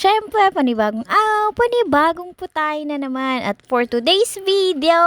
Siyempre, panibagong araw, panibagong putahe na naman. At for today's video,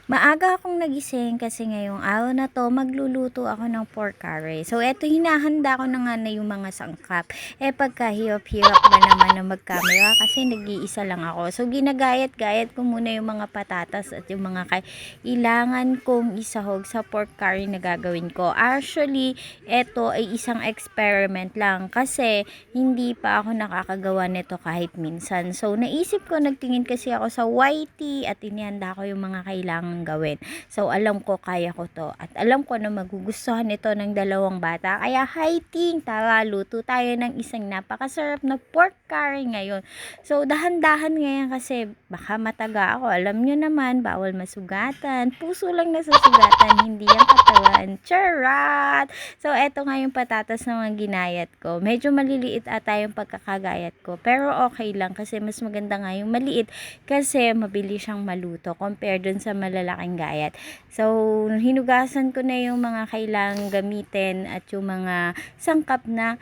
maaga akong nagising kasi ngayong araw na to magluluto ako ng pork curry. So eto, hinahanda ko na nga na yung mga sangkap. Pagkahirap-hirap ba naman na magkamera kasi nag-iisa lang ako. So ginagayat-gayat ko muna yung mga patatas at yung mga kailangan kong isahog sa pork curry na gagawin ko. Actually, eto ay isang experiment lang kasi hindi pa ako nakakagawa nito kahit minsan. So naisip ko, nagtingin kasi ako sa YT at inihanda ko yung mga kailangan gawin. So, alam ko kaya ko to. At alam ko na magugustuhan ito ng dalawang bata. Kaya, hi ting, tara, luto tayo ng isang napakasarap na pork curry ngayon. So, dahan-dahan ngayon kasi baka mataga ako. Alam nyo naman, bawal masugatan. Puso lang nasusugatan, hindi yan katawan. Charat! So, eto nga yung patatas na mga ginayat ko. Medyo maliliit ata yung pagkakagayat ko. Pero okay lang kasi mas maganda nga yung maliit kasi mabilis siyang maluto compare dun sa malalaking gayat. So, hinugasan ko na yung mga kailangang gamitin at yung mga sangkap na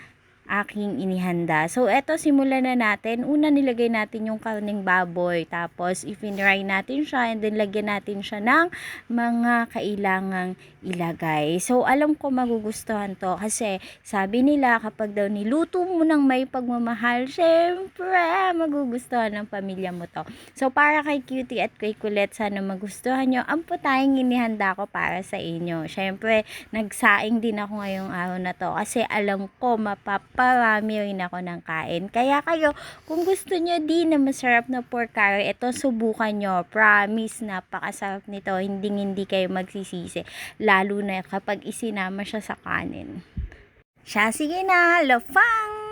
aking inihanda. So, eto, simulan na natin. Una, nilagay natin yung karneng baboy. Tapos, i-fry natin siya and then lagyan natin siya ng mga kailangang ilagay. So, alam ko magugustuhan to kasi sabi nila kapag daw niluto mo ng may pagmamahal, syempre, magugustuhan ng pamilya mo to. So, para kay Cutie at kay Colette, sana magustuhan nyo ang putahing inihanda ko para sa inyo. Syempre, nagsaing din ako ngayong araw na to kasi alam ko mapaparami rin ako ng kain. Kaya kayo, kung gusto nyo din na masarap na pork curry, ito subukan nyo. Promise, napakasarap nito. Hindi kayo magsisisi. Lalo na kapag isinama siya sa kanin. Siya, sige na, lafang!